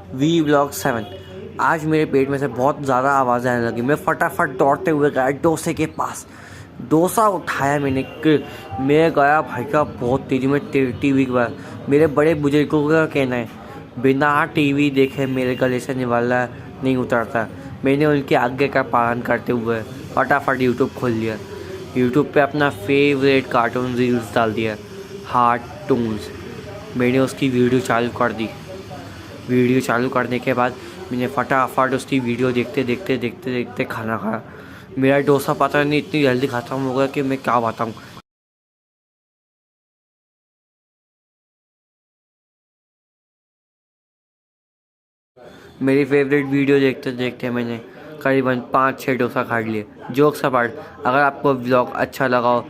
We blog 7। आज मेरे पेट में से बहुत ज़्यादा आवाज़ आने लगी। मैं फटाफट दौड़ते हुए गया डोसे के पास। डोसा उठाया मैंने मैं गया भाई का बहुत तेज़ी में टीवी के पास। मेरे बड़े बुजुर्गों का कहना है बिना टीवी देखे मेरे गले से निवाला नहीं उतरता। मैंने उनकी आज्ञा का पालन करते हुए फटाफट यूट्यूब खोल लिया। यूट्यूब पे अपना फेवरेट कार्टून रील्स डाल दिया, कार्टून्स। मैंने उसकी वीडियो चालू कर दी। वीडियो चालू करने के बाद मैंने फटाफट उसकी वीडियो देखते देखते देखते देखते खाना खाया। मेरा डोसा पता नहीं इतनी जल्दी ख़त्म हो गया कि मैं क्या बताऊँ। मेरी फेवरेट वीडियो देखते देखते मैंने करीबन 5-6 डोसा खा लिए। जोक्स अपार्ट, अगर आपको व्लॉग अच्छा लगा हो